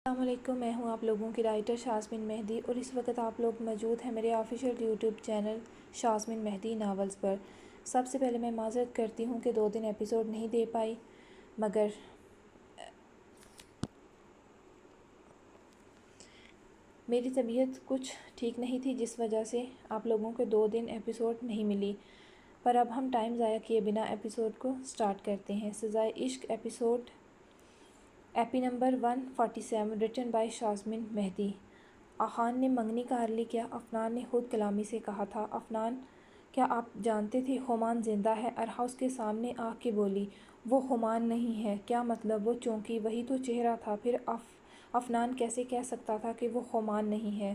السلام علیکم، میں ہوں آپ لوگوں کی رائٹر شازمین مہدی اور اس وقت آپ لوگ موجود ہیں میرے آفیشیل یوٹیوب چینل شازمین مہدی ناولز پر۔ سب سے پہلے میں معذرت کرتی ہوں کہ 2 دن ایپیسوڈ نہیں دے پائی، مگر میری طبیعت کچھ ٹھیک نہیں تھی جس وجہ سے آپ لوگوں کو 2 دن ایپیسوڈ نہیں ملی۔ پر اب ہم ٹائم ضائع کیے بنا ایپیسوڈ کو سٹارٹ کرتے ہیں۔ Sazaye Ishq episode epi number 147 written by Shazmeen Mehdi. آخان نے منگنی کا عرلی کیا۔ افنان نے خود کلامی سے کہا تھا، افنان کیا آپ جانتے تھے ہمان زندہ ہے؟ ارحا اس کے سامنے آ کے بولی، وہ ہمان نہیں ہے۔ کیا مطلب؟ وہ چونکی، وہی تو چہرہ تھا۔ پھر افنان کیسے کہہ سکتا تھا کہ وہ ہمان نہیں ہے؟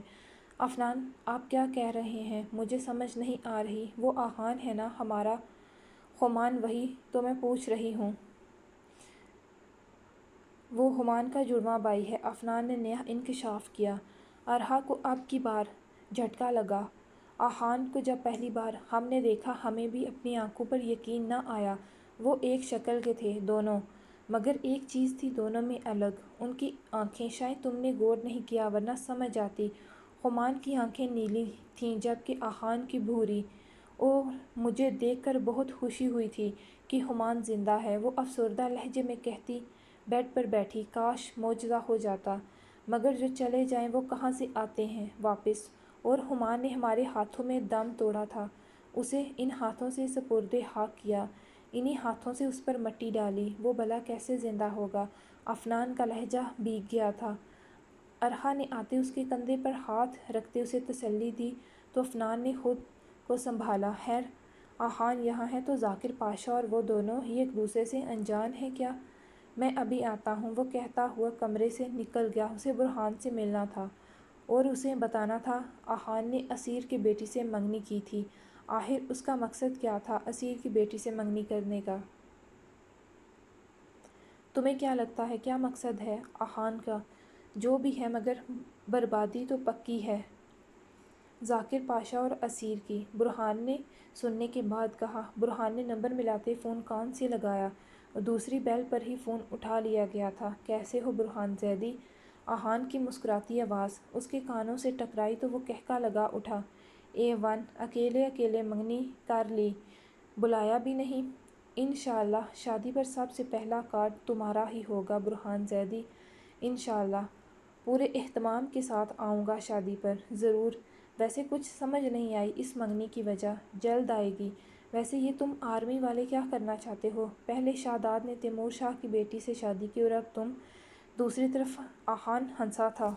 افنان آپ کیا کہہ رہے ہیں؟ مجھے سمجھ نہیں آ رہی۔ وہ آخان ہے نا ہمارا؟ ہمان وہی تو میں پوچھ رہی ہوں۔ وہ ہمان کا جڑواں بھائی ہے۔ افنان نے نیا انکشاف کیا۔ ارحا کو اب کی بار جھٹکا لگا۔ آخان کو جب پہلی بار ہم نے دیکھا ہمیں بھی اپنی آنکھوں پر یقین نہ آیا۔ وہ ایک شکل کے تھے دونوں، مگر ایک چیز تھی دونوں میں الگ، ان کی آنکھیں۔ شاید تم نے غور نہیں کیا ورنہ سمجھ جاتی۔ ہمان کی آنکھیں نیلی تھیں جبکہ آخان کی بھوری، اور مجھے دیکھ کر بہت خوشی ہوئی تھی کہ ہمان زندہ ہے۔ وہ افسردہ لہجے میں کہتی، بیڈ پر بیٹھی، کاش معجزہ ہو جاتا، مگر جو چلے جائیں وہ کہاں سے آتے ہیں واپس؟ اور ہمان نے ہمارے ہاتھوں میں دم توڑا تھا، اسے ان ہاتھوں سے سپرد خاک کیا، انہی ہاتھوں سے اس پر مٹی ڈالی، وہ بھلا کیسے زندہ ہوگا؟ افنان کا لہجہ بھیگ گیا تھا۔ ارحا نے آتے اس کے کندھے پر ہاتھ رکھتے اسے تسلی دی تو افنان نے خود کو سنبھالا۔ خیر، آخان یہاں ہے تو ذاکر پاشا اور وہ دونوں ہی ایک دوسرے سے انجان ہیں کیا؟ میں ابھی آتا ہوں، وہ کہتا ہوا کمرے سے نکل گیا۔ اسے برہان سے ملنا تھا اور اسے بتانا تھا آخان نے اسیر کی بیٹی سے منگنی کی تھی۔ آخر اس کا مقصد کیا تھا اسیر کی بیٹی سے منگنی کرنے کا؟ تمہیں کیا لگتا ہے کیا مقصد ہے آخان کا؟ جو بھی ہے مگر بربادی تو پکی ہے ذاکر پاشا اور اسیر کی، برہان نے سننے کے بعد کہا۔ برہان نے نمبر ملاتے فون کان سے لگایا اور دوسری بیل پر ہی فون اٹھا لیا گیا تھا۔ کیسے ہو برہان زیدی؟ آخان کی مسکراتی آواز اس کے کانوں سے ٹکرائی تو وہ کہکا لگا اٹھا۔ A1 اکیلے اکیلے منگنی کر لی، بلایا بھی نہیں؟ انشاءاللہ شادی پر سب سے پہلا کارڈ تمہارا ہی ہوگا برہان زیدی۔ انشاءاللہ پورے اہتمام کے ساتھ آؤں گا شادی پر، ضرور۔ ویسے کچھ سمجھ نہیں آئی اس منگنی کی وجہ، جلد آئے گی۔ ویسے یہ تم آرمی والے کیا کرنا چاہتے ہو؟ پہلے شہزاد نے تیمور شاہ کی بیٹی سے شادی کی اور اب تم؟ دوسری طرف آخان ہنسا تھا۔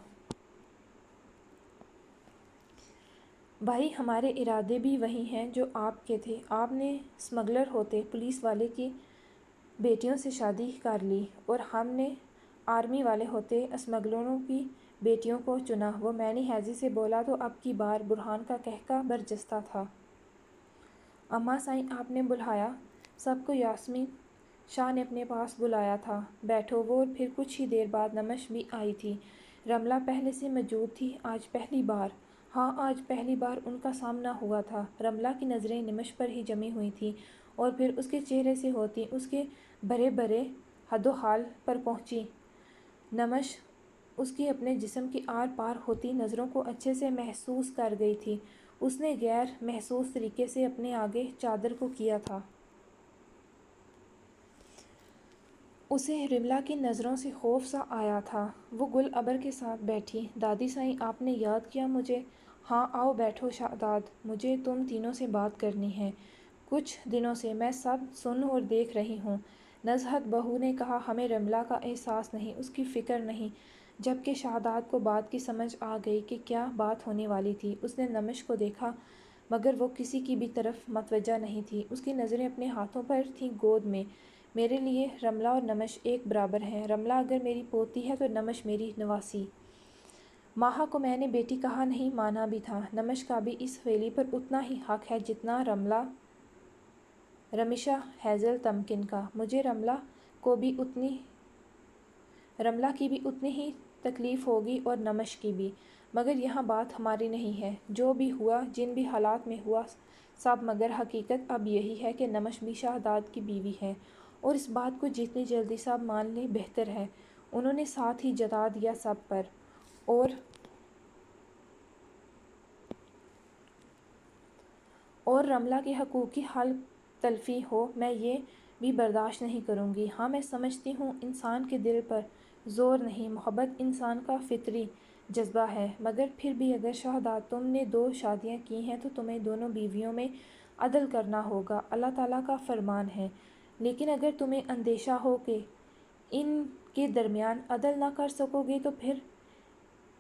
بھائی ہمارے ارادے بھی وہی ہیں جو آپ کے تھے۔ آپ نے سمگلر ہوتے پولیس والے کی بیٹیوں سے شادی کر لی اور ہم نے آرمی والے ہوتے اسمگلروں کی بیٹیوں کو چنا۔ وہ معنی خیزی سے بولا تو اب کی بار برہان کا قہقہ برجستہ تھا۔ اماں صاحب آپ نے بلایا سب کو؟ یاسمین شاہ نے اپنے پاس بلایا تھا۔ بیٹھو۔ وہ اور پھر کچھ ہی دیر بعد نمش بھی آئی تھی۔ رملہ پہلے سے موجود تھی، آج پہلی بار؟ ہاں آج پہلی بار ان کا سامنا ہوا تھا۔ رملہ کی نظریں نمش پر ہی جمی ہوئی تھیں اور پھر اس کے چہرے سے ہوتی اس کے بھرے بھرے حد و حال پر پہنچی۔ نمش اس کی اپنے جسم کے آر پار ہوتی نظروں کو اچھے سے محسوس کر گئی تھی۔ اس نے غیر محسوس طریقے سے اپنے آگے چادر کو کیا تھا۔ اسے رملہ کی نظروں سے خوف سا آیا تھا۔ وہ گل ابر کے ساتھ بیٹھی۔ دادی صاحب آپ نے یاد کیا مجھے؟ ہاں آؤ بیٹھو شہزاد، مجھے تم تینوں سے بات کرنی ہے۔ کچھ دنوں سے میں سب سن اور دیکھ رہی ہوں۔ نزہت بہو نے کہا ہمیں رملہ کا احساس نہیں، اس کی فکر نہیں، جبکہ شہزاد کو بات کی سمجھ آ گئی کہ کیا بات ہونے والی تھی۔ اس نے نمش کو دیکھا مگر وہ کسی کی بھی طرف متوجہ نہیں تھی۔ اس کی نظریں اپنے ہاتھوں پر تھیں گود میں۔ میرے لیے رملہ اور نمش ایک برابر ہیں۔ رملہ اگر میری پوتی ہے تو نمش میری نواسی۔ ماہا کو میں نے بیٹی کہا نہیں مانا بھی تھا۔ نمش کا بھی اس حویلی پر اتنا ہی حق ہے جتنا رمیشا ہیزل تمکن کا۔ مجھے رملہ کی بھی اتنی ہی تکلیف ہوگی اور نمش کی بھی، مگر یہاں بات ہماری نہیں ہے۔ جو بھی ہوا، جن بھی حالات میں ہوا سب، مگر حقیقت اب یہی ہے کہ نمش بھی شہزاد کی بیوی ہے اور اس بات کو جتنی جلدی سب مان لیں بہتر ہے۔ انہوں نے ساتھ ہی جتا دیا سب پر، اور رملہ کے حقوق کی حلف تلفی ہو، میں یہ بھی برداشت نہیں کروں گی۔ ہاں، میں سمجھتی ہوں انسان کے دل پر زور نہیں، محبت انسان کا فطری جذبہ ہے، مگر پھر بھی اگر شہزاد تم نے 2 شادیاں کی ہیں تو تمہیں دونوں بیویوں میں عدل کرنا ہوگا، اللہ تعالیٰ کا فرمان ہے۔ لیکن اگر تمہیں اندیشہ ہو کہ ان کے درمیان عدل نہ کر سکو گے تو پھر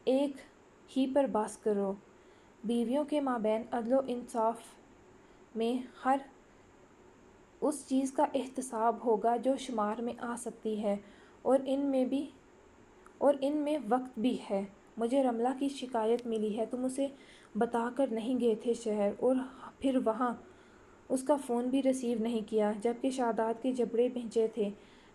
ایک ہی پر بس کرو۔ بیویوں کے مابین عدل و انصاف میں ہر اس چیز کا احتساب ہوگا جو شمار میں آ سکتی ہے، اور ان میں وقت بھی ہے۔ مجھے رملہ کی شکایت ملی ہے، تم اسے بتا کر نہیں گئے تھے شہر، اور پھر وہاں اس کا فون بھی ریسیو نہیں کیا جبکہ شہزاد کے جبڑے بھیجے تھے۔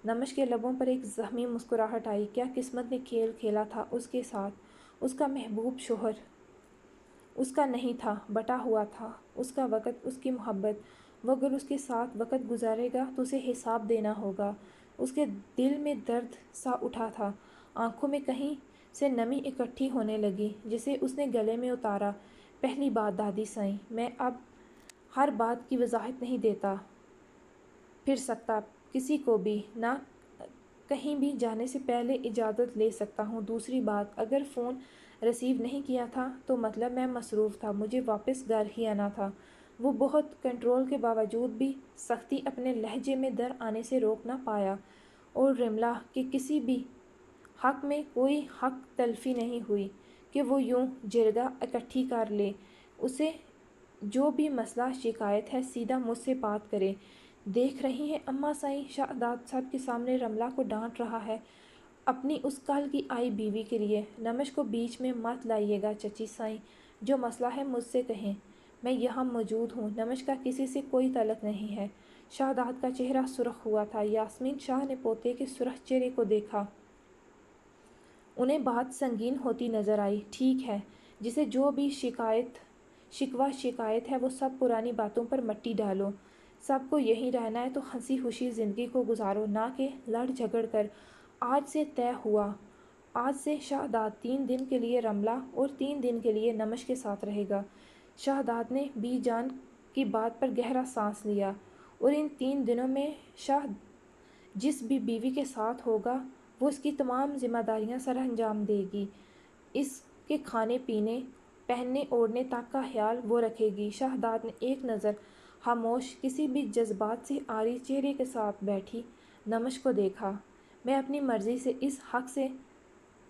نمش کے لبوں پر ایک زخمی مسکراہٹ آئی۔ کیا قسمت نے کھیل کھیلا تھا اس کے ساتھ؟ اس کا محبوب شوہر اس کا نہیں تھا، بٹا ہوا تھا۔ اس کا وقت، اس کی محبت، وہ اگر اس کے ساتھ وقت گزارے گا تو اسے حساب دینا ہوگا۔ اس کے دل میں درد سا اٹھا تھا، آنکھوں میں کہیں سے نمی اکٹھی ہونے لگی جسے اس نے گلے میں اتارا۔ پہلی بات دادی سائیں، میں اب ہر بات کی وضاحت نہیں دیتا پھر سکتا کسی کو بھی، نہ کہیں بھی جانے سے پہلے اجازت لے سکتا ہوں۔ دوسری بات، اگر فون ریسیو نہیں کیا تھا تو مطلب میں مصروف تھا، مجھے واپس گھر ہی آنا تھا۔ وہ بہت کنٹرول کے باوجود بھی سختی اپنے لہجے میں در آنے سے روک نہ پایا، اور رملہ کے کسی بھی حق میں کوئی حق تلفی نہیں ہوئی کہ وہ یوں جرگہ اکٹھی کر لے۔ اسے جو بھی مسئلہ شکایت ہے سیدھا مجھ سے بات کرے۔ دیکھ رہی ہیں اماں سائیں، شہزاد سب کے سامنے رملہ کو ڈانٹ رہا ہے اپنی اس کل کی آئی بیوی کے لیے۔ نمش کو بیچ میں مت لائیے گا چچی سائیں، جو مسئلہ ہے مجھ سے کہیں، میں یہاں موجود ہوں۔ نمش کا کسی سے کوئی تعلق نہیں ہے۔ شہزاد کا چہرہ سرخ ہوا تھا۔ یاسمین شاہ نے پوتے کے سرخ چہرے کو دیکھا، انہیں بات سنگین ہوتی نظر آئی۔ ٹھیک ہے، جسے جو بھی شکوہ شکایت ہے وہ سب پرانی باتوں پر مٹی ڈالو۔ سب کو یہیں رہنا ہے تو ہنسی خوشی زندگی کو گزارو، نہ کہ لڑ جھگڑ کر۔ آج سے طے ہوا، آج سے شہزاد 3 دن کے لیے رملہ اور 3 دن کے لیے نمش کے ساتھ رہے گا۔ شہزاد نے بی جان کی بات پر گہرا سانس لیا، اور ان 3 دنوں میں شاہ جس بھی بیوی کے ساتھ ہوگا وہ اس کی تمام ذمہ داریاں سر انجام دے گی، اس کے کھانے پینے، پہننے اوڑھنے تک کا خیال وہ رکھے گی۔ شہزاد نے ایک نظر خاموش، کسی بھی جذبات سے عاری چہرے کے ساتھ بیٹھی نمش کو دیکھا۔ میں اپنی مرضی سے اس حق سے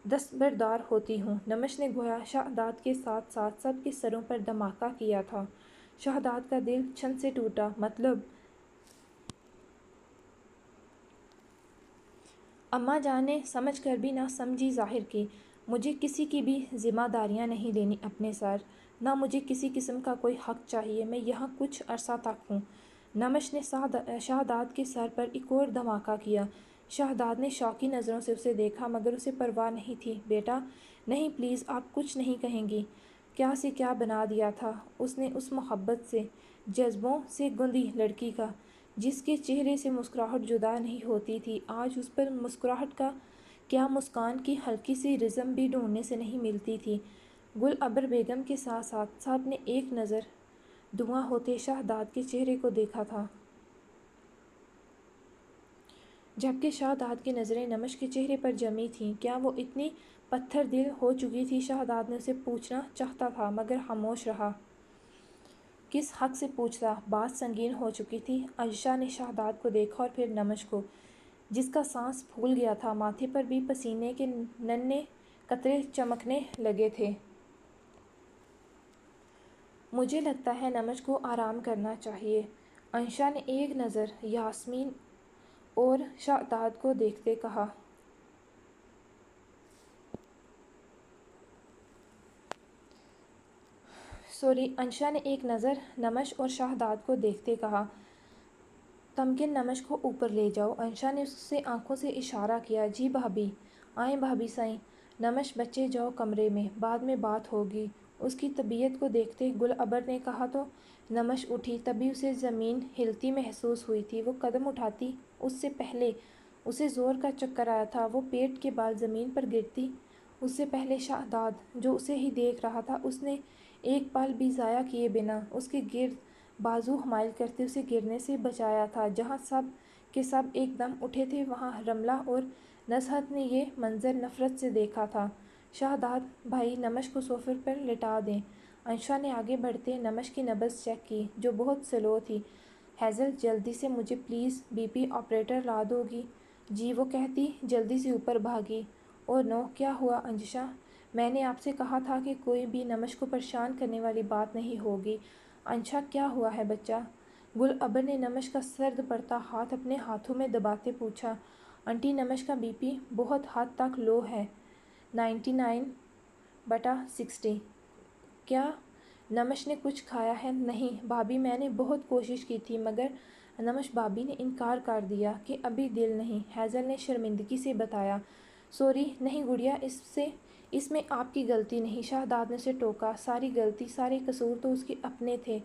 دستبردار ہوتی ہوں۔ نمش نے گویا شہزاد کے ساتھ ساتھ سب کے سروں پر دھماکہ کیا تھا۔ شہزاد کا دل چھن سے ٹوٹا۔ مطلب اماں جان نے سمجھ کر بھی نہ سمجھی ظاہر کی۔ مجھے کسی کی بھی ذمہ داریاں نہیں لینی اپنے سر، نہ مجھے کسی قسم کا کوئی حق چاہیے، میں یہاں کچھ عرصہ تک ہوں۔ نمش نے شہزاد کے سر پر ایک اور دھماکہ کیا۔ شہزاد نے شوقی نظروں سے اسے دیکھا مگر اسے پرواہ نہیں تھی۔ بیٹا نہیں، پلیز، آپ کچھ نہیں کہیں گی۔ کیا سے کیا بنا دیا تھا اس نے اس محبت سے، جذبوں سے گندی لڑکی کا، جس کے چہرے سے مسکراہٹ جدا نہیں ہوتی تھی۔ آج اس پر مسکراہٹ کا کیا، مسکان کی ہلکی سی رزم بھی ڈھونڈنے سے نہیں ملتی تھی۔ گل ابر بیگم کے ساتھ ساتھ سب نے ایک نظر دھواں ہوتے شہزاد کے چہرے کو دیکھا تھا، جبکہ شہزاد کی نظریں نمش کے چہرے پر جمی تھیں۔ کیا وہ اتنی پتھر دل ہو چکی تھی؟ شہزاد نے اسے پوچھنا چاہتا تھا مگر خاموش رہا۔ کس حق سے پوچھتا؟ بات سنگین ہو چکی تھی۔ عائشہ نے شہزاد کو دیکھا اور پھر نمش کو، جس کا سانس پھول گیا تھا، ماتھے پر بھی پسینے کے ننھے قطرے چمکنے لگے تھے۔ مجھے لگتا ہے نمش کو آرام کرنا چاہیے۔ عائشہ نے ایک نظر یاسمین اور شہزاد کو دیکھتے کہا۔ عائشہ نے ایک نظر نمش اور شہزاد کو دیکھتے کہا، تمکن نمش کو اوپر لے جاؤ۔ عائشہ نے اسے آنکھوں سے اشارہ کیا۔ جی بھابی۔ آئیں بھابی سائیں۔ نمش بچے جاؤ کمرے میں، بعد میں بات ہوگی۔ اس کی طبیعت کو دیکھتے گل ابر نے کہا تو نمش اٹھی۔ تبھی اسے زمین ہلتی محسوس ہوئی تھی۔ وہ قدم اٹھاتی اس سے پہلے اسے زور کا چکر آیا تھا، وہ پیٹ کے بال زمین پر گرتی اس سے پہلے شہزاد جو اسے ہی دیکھ رہا تھا، اس نے ایک پل بھی ضائع کیے بنا اس کے گرد بازو حمائل کرتے اسے گرنے سے بچایا تھا۔ جہاں سب کے سب ایک دم اٹھے تھے، وہاں رملہ اور نصحت نے یہ منظر نفرت سے دیکھا تھا۔ شہزاد بھائی، نمش کو صوفے پر لٹا دیں۔ انشا نے آگے بڑھتے نمش کی نبض چیک کی، جو بہت سلو تھی۔ ہیزل، جلدی سے مجھے پلیز بی پی آپریٹر لا دو گی؟ جی، وہ کہتی جلدی سے اوپر بھاگی۔ او نو، کیا ہوا انشا؟ میں نے آپ سے کہا تھا کہ کوئی بھی نمش کو پریشان کرنے والی بات نہیں ہوگی۔ انشا، کیا ہوا ہے بچہ؟ گل ابر نے نمش کا سرد پڑتا ہاتھ اپنے ہاتھوں میں دباتے پوچھا۔ آنٹی، نمش کا بی پی بہت حد تک لو ہے، 99/60۔ کیا نمش نے کچھ کھایا ہے؟ نہیں بھابھی، میں نے بہت کوشش کی تھی مگر نمش بھابھی نے انکار کر دیا کہ ابھی دل نہیں، ہیزل نے شرمندگی سے بتایا۔ سوری، نہیں گڑیا، اس میں آپ کی غلطی نہیں، شہزاد نے اسے ٹوکا۔ ساری غلطی، سارے قصور تو اس کے اپنے تھے،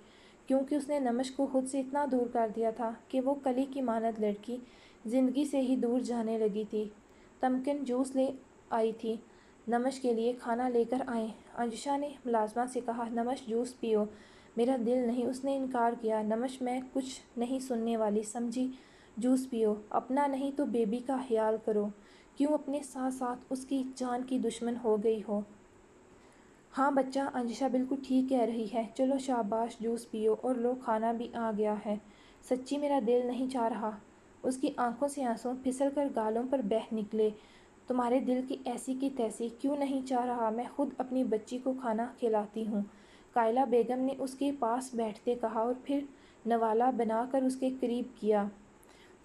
کیونکہ اس نے نمش کو خود سے اتنا دور کر دیا تھا کہ وہ کلی کی مانند لڑکی زندگی سے ہی دور جانے لگی تھی۔ تمکن جوس لے آئی تھی، نمش کے لیے کھانا لے کر آئیں، انشا نے ملازمہ سے کہا۔ نمش جوس پیو۔ میرا دل نہیں، اس نے انکار کیا۔ نمش، میں کچھ نہیں سننے والی، سمجھی؟ جوس پیو، اپنا نہیں تو بیبی کا خیال کرو، کیوں اپنے ساتھ ساتھ اس کی جان کی دشمن ہو گئی ہو؟ ہاں بچہ، انشا بالکل ٹھیک کہہ رہی ہے، چلو شاباش، جوس پیو، اور لو کھانا بھی آ گیا ہے۔ سچی میرا دل نہیں چاہ رہا۔ اس کی آنکھوں سے آنسو پھسل کر گالوں پر بہہ نکلے۔ تمہارے دل کی ایسی کی تیسی کیوں نہیں چاہ رہا؟ میں خود اپنی بچی کو کھانا کھلاتی ہوں، قائلہ بیگم نے اس کے پاس بیٹھتے کہا اور پھر نوالہ بنا کر اس کے قریب کیا۔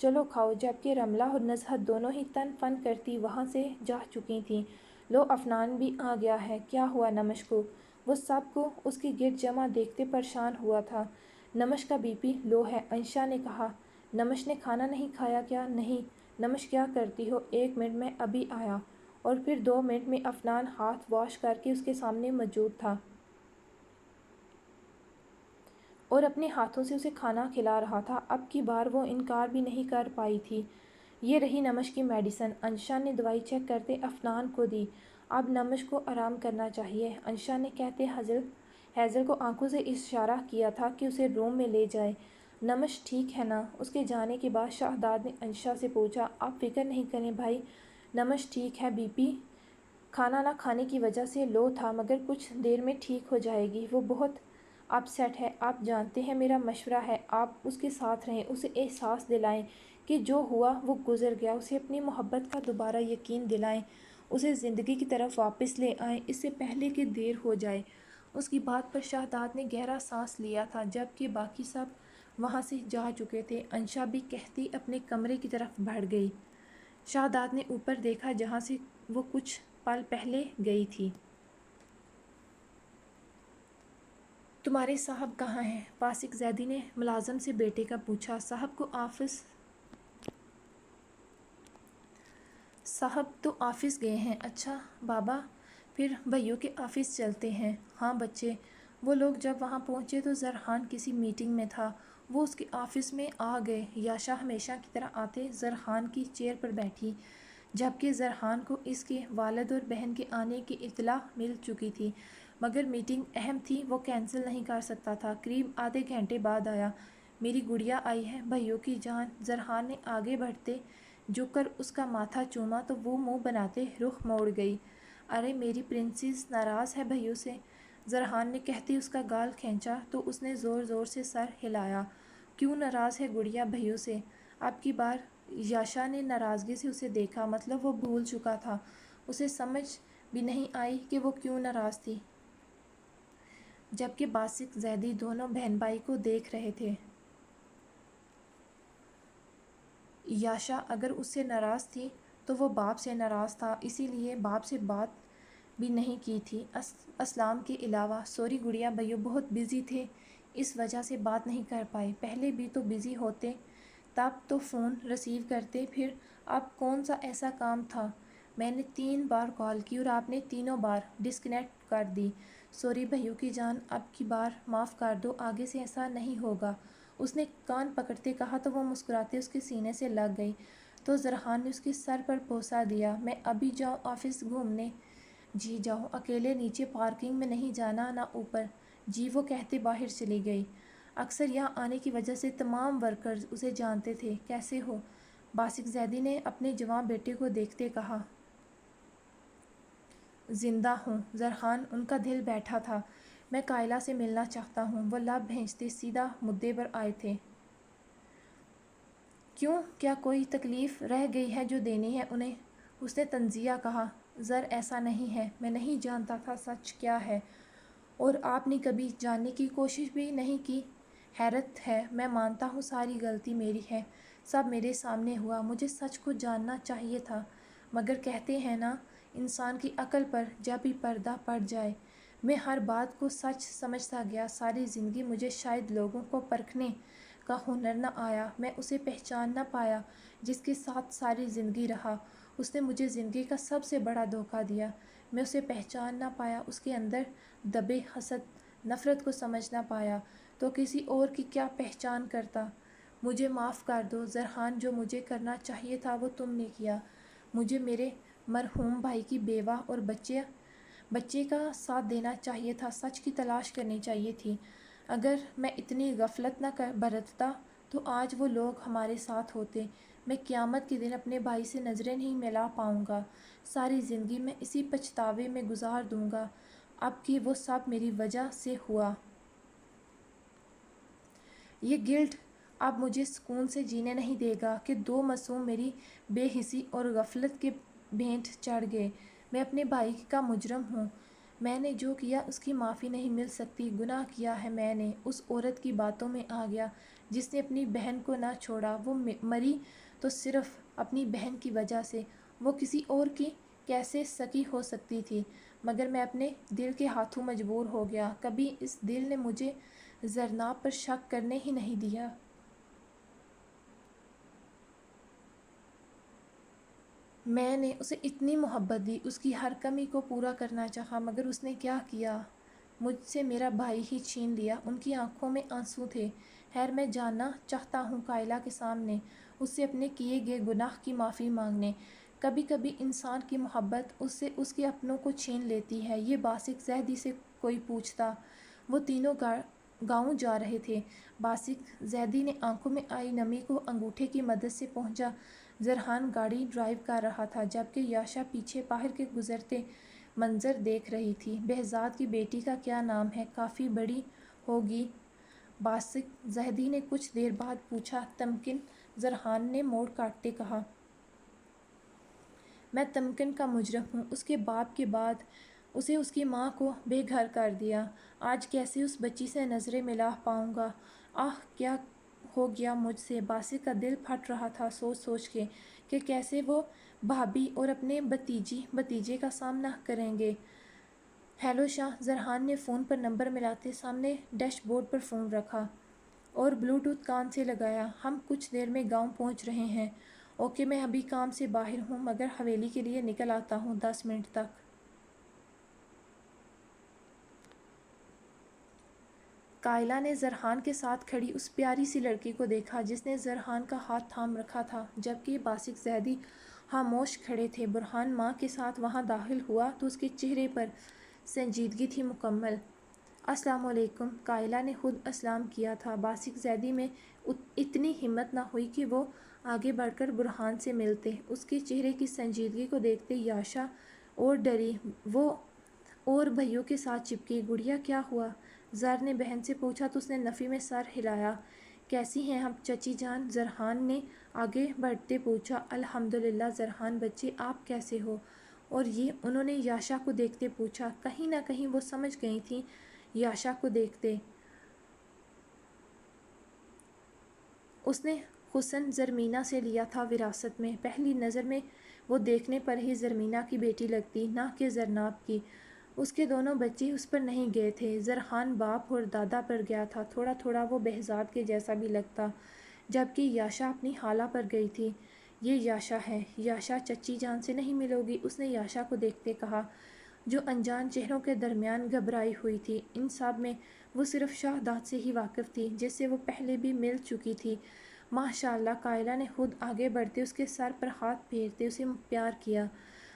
چلو کھاؤ، جبکہ رملہ اور نزہت دونوں ہی تن فن کرتی وہاں سے جا چکی تھیں۔ لو، افنان بھی آ گیا ہے۔ کیا ہوا نمش کو؟ وہ سب کو اس کے گرد جمع دیکھتے پریشان ہوا تھا۔ نمش کا بی پی لو ہے، انشا نے کہا۔ نمش نے کھانا نہیں کھایا کیا؟ نہیں۔ نمش، کیا کرتی ہو؟ 1 منٹ، میں ابھی آیا۔ اور پھر 2 منٹ میں افنان ہاتھ واش کر کے اس کے سامنے موجود تھا اور اپنے ہاتھوں سے اسے کھانا کھلا رہا تھا۔ اب کی بار وہ انکار بھی نہیں کر پائی تھی۔ یہ رہی نمش کی میڈیسن، انشا نے دوائی چیک کرتے افنان کو دی۔ اب نمش کو آرام کرنا چاہیے، انشا نے کہتے ہیزل کو آنکھوں سے اشارہ کیا تھا کہ اسے روم میں لے جائے۔ نمش ٹھیک ہے نا؟ اس کے جانے کے بعد شہزاد نے انشا سے پوچھا۔ آپ فکر نہیں کریں بھائی، نمش ٹھیک ہے، بی پی کھانا نہ کھانے کی وجہ سے لو تھا مگر کچھ دیر میں ٹھیک ہو جائے گی۔ وہ بہت اپ سیٹ ہے، آپ جانتے ہیں میرا مشورہ ہے آپ اس کے ساتھ رہیں، اسے احساس دلائیں کہ جو ہوا وہ گزر گیا، اسے اپنی محبت کا دوبارہ یقین دلائیں، اسے زندگی کی طرف واپس لے آئیں اس سے پہلے کہ دیر ہو جائے۔ اس کی بات پر شہزاد نے گہرا سانس لیا تھا، جبکہ باقی سب وہاں سے جا چکے تھے۔ انشا بھی کہتی اپنے کمرے کی طرف بڑھ گئی۔ شہزاد نے اوپر دیکھا جہاں سے وہ کچھ پل پہلے گئی تھی۔ تمہارے صاحب کہاں ہیں؟ فاسق زیدی نے ملازم سے بیٹے کا پوچھا۔ صاحب تو آفس گئے ہیں۔ اچھا بابا، پھر بھائیوں کے آفس چلتے ہیں۔ ہاں بچے۔ وہ لوگ جب وہاں پہنچے تو زرحان کسی میٹنگ میں تھا، وہ اس کے آفس میں آ گئے۔ یاشا ہمیشہ کی طرح آتے زرحان کی چیئر پر بیٹھی، جبکہ زرحان کو اس کے والد اور بہن کے آنے کی اطلاع مل چکی تھی، مگر میٹنگ اہم تھی، وہ کینسل نہیں کر سکتا تھا۔ قریب آدھے گھنٹے بعد آیا۔ میری گڑیا آئی ہے بھائیوں کی جان، زرحان نے آگے بڑھتے جھک کر اس کا ماتھا چوما تو وہ منہ بناتے رخ موڑ گئی۔ ارے میری پرنسس ناراض ہے بھائیوں سے؟ زرحان نے کہتے اس کا گال کھینچا تو اس نے زور زور سے سر ہلایا۔ کیوں ناراض ہے گڑیا بھائیوں سے؟ اب کی بار یاشا نے ناراضگی سے اسے دیکھا، مطلب وہ بھول چکا تھا، اسے سمجھ بھی نہیں آئی کہ وہ کیوں ناراض تھی، جبکہ باسق زیدی دونوں بہن بھائی کو دیکھ رہے تھے۔ یاشا اگر اس سے ناراض تھی تو وہ باپ سے ناراض تھا، اسی لیے باپ سے بات بھی نہیں کی تھی اسلام کے علاوہ۔ سوری گڑیا بھائیوں، بہت بزی تھے، اس وجہ سے بات نہیں کر پائے۔ پہلے بھی تو بزی ہوتے، تب تو فون ریسیو کرتے، پھر اب کون سا ایسا کام تھا؟ میں نے 3 بار کال کی اور آپ نے تینوں بار ڈسکنیکٹ کر دی۔ سوری بھائیوں کی جان، اب کی بار معاف کر دو، آگے سے ایسا نہیں ہوگا، اس نے کان پکڑتے کہا تو وہ مسکراتے اس کے سینے سے لگ گئی۔ تو زرحان نے اس کے سر پر بوسہ دیا۔ میں ابھی جاؤں آفس گھومنے؟ جی جاؤ، اکیلے نیچے پارکنگ میں نہیں جانا، نہ اوپر۔ جی، وہ کہتے باہر چلی گئی۔ اکثر یہاں آنے کی وجہ سے تمام ورکرز اسے جانتے تھے۔ کیسے ہو؟ باسق زیدی نے اپنے جوان بیٹے کو دیکھتے کہا۔ زندہ ہوں۔ زرحان ان کا دل بیٹھا تھا۔ میں قائلہ سے ملنا چاہتا ہوں۔ وہ لب بھینچتے سیدھا مدعے پر آئے تھے۔ کیوں؟ کیا کوئی تکلیف رہ گئی ہے جو دینی ہے انہیں؟ اس نے تنزیہ کہا۔ زر ایسا نہیں ہے، میں نہیں جانتا تھا سچ کیا ہے، اور آپ نے کبھی جاننے کی کوشش بھی نہیں کی۔ حیرت ہے، میں مانتا ہوں ساری غلطی میری ہے، سب میرے سامنے ہوا، مجھے سچ کو جاننا چاہیے تھا، مگر کہتے ہیں نا، انسان کی عقل پر جب بھی پردہ پڑ جائے۔ میں ہر بات کو سچ سمجھتا گیا، ساری زندگی مجھے شاید لوگوں کو پرکھنے کا ہنر نہ آیا، میں اسے پہچان نہ پایا جس کے ساتھ ساری زندگی رہا۔ اس نے مجھے زندگی کا سب سے بڑا دھوکہ دیا۔ میں اسے پہچان نہ پایا، اس کے اندر دبے حسد، نفرت کو سمجھ نہ پایا، تو کسی اور کی کیا پہچان کرتا۔ مجھے معاف کر دو زرحان، جو مجھے کرنا چاہیے تھا وہ تم نے کیا۔ مجھے میرے مرحوم بھائی کی بیوہ اور بچے کا ساتھ دینا چاہیے تھا، سچ کی تلاش کرنی چاہیے تھی۔ اگر میں اتنی غفلت نہ برتتا تو آج وہ لوگ ہمارے ساتھ ہوتے۔ میں قیامت کے دن اپنے بھائی سے نظریں نہیں ملا پاؤں گا، ساری زندگی میں اسی پچھتاوے میں گزار دوں گا اب کہ وہ سب میری وجہ سے ہوا۔ یہ گلٹ اب مجھے سکون سے جینے نہیں دے گا کہ دو معصوم میری بے حسی اور غفلت کے بھینٹ چڑھ گئے۔ میں اپنے بھائی کا مجرم ہوں، میں نے جو کیا اس کی معافی نہیں مل سکتی، گناہ کیا ہے میں نے۔ اس عورت کی باتوں میں آ گیا جس نے اپنی بہن کو نہ چھوڑا، وہ مری تو صرف اپنی بہن کی وجہ سے، وہ کسی اور کی کیسے سکی ہو سکتی تھی، مگر میں اپنے دل کے ہاتھوں مجبور ہو گیا۔ کبھی اس دل نے مجھے زرناب پر شک کرنے ہی نہیں دیا۔ میں نے اسے اتنی محبت دی، اس کی ہر کمی کو پورا کرنا چاہا، مگر اس نے کیا کیا؟ مجھ سے میرا بھائی ہی چھین لیا۔ ان کی آنکھوں میں آنسو تھے۔ خیر، میں جانا چاہتا ہوں قائلہ کے سامنے، اس سے اپنے کیے گئے گناہ کی معافی مانگنے۔ کبھی کبھی انسان کی محبت اس سے اس کے اپنوں کو چھین لیتی ہے۔ یہ باسق زیدی سے کوئی پوچھتا۔ وہ تینوں گاؤں جا رہے تھے۔ باسق زیدی نے آنکھوں میں آئی نمی کو انگوٹھے کی مدد سے پہنچا۔ زرحان گاڑی ڈرائیو کر رہا تھا جبکہ یاشا پیچھے باہر کے گزرتے منظر دیکھ رہی تھی۔ بہزاد کی بیٹی کا کیا نام ہے؟ کافی بڑی ہوگی؟ باسق زیدی نے کچھ دیر بعد پوچھا۔ تمکن، زرحان نے موڑ کاٹتے کہا۔ میں تمکن کا مجرم ہوں، اس کے باپ کے بعد اسے اس کی ماں کو بے گھر کر دیا۔ آج کیسے اس بچی سے نظریں ملا پاؤں گا؟ آہ، کیا ہو گیا مجھ سے؟ باسق کا دل پھٹ رہا تھا سوچ سوچ کے کہ کیسے وہ بھابھی اور اپنے بھتیجے کا سامنا کریں گے۔ ہیلو شاہ، زرحان نے فون پر نمبر ملاتے سامنے ڈیش بورڈ پر فون رکھا اور بلوٹوتھ کان سے لگایا۔ ہم کچھ دیر میں گاؤں پہنچ رہے ہیں۔ اوکے، میں ابھی کام سے باہر ہوں مگر حویلی کے لیے نکل آتا ہوں 10 منٹ تک۔ قائلہ نے زرحان کے ساتھ کھڑی اس پیاری سی لڑکی کو دیکھا جس نے زرحان کا ہاتھ تھام رکھا تھا جبکہ باسق زیدی خاموش کھڑے تھے۔ برہان ماں کے ساتھ وہاں داخل ہوا تو اس کے چہرے پر سنجیدگی تھی مکمل۔ السلام علیکم۔ قائلہ نے خود اسلام کیا تھا۔ باسق زیدی میں اتنی ہمت نہ ہوئی کہ وہ آگے بڑھ کر برہان سے ملتے۔ اس کے چہرے کی سنجیدگی کو دیکھتے یاشا اور ڈری، وہ اور بھائیوں کے ساتھ چپکی۔ گڑیا، کیا ہوا؟ زر نے بہن سے پوچھا تو اس نے نفی میں سر ہلایا۔ کیسی ہیں آپ چچی جان؟ زرحان نے آگے بڑھتے پوچھا۔ الحمدللہ زرحان بچے، آپ کیسے ہو؟ اور یہ؟ انہوں نے یاشا کو دیکھتے پوچھا۔ کہیں نہ کہیں وہ سمجھ گئی تھیں یاشا کو دیکھتے اس نے حسن زرمینہ سے لیا تھا وراثت میں۔ پہلی نظر میں وہ دیکھنے پر ہی زرمینہ کی بیٹی لگتی، نہ کہ زرناب کی۔ اس کے دونوں بچے اس پر نہیں گئے تھے۔ زرحان باپ اور دادا پر گیا تھا، تھوڑا تھوڑا وہ بہزاد کے جیسا بھی لگتا، جبکہ یاشا اپنی خالہ پر گئی تھی۔ یہ یاشا ہے۔ یاشا چچی جان سے نہیں ملو گی؟ اس نے یاشا کو دیکھتے کہا جو انجان چہروں کے درمیان گھبرائی ہوئی تھی۔ ان سب میں وہ صرف شاہداد سے ہی واقف تھی جس سے وہ پہلے بھی مل چکی تھی۔ ماشاءاللہ، قائلہ نے خود آگے بڑھتے اس کے سر پر ہاتھ پھیرتے اسے پیار کیا۔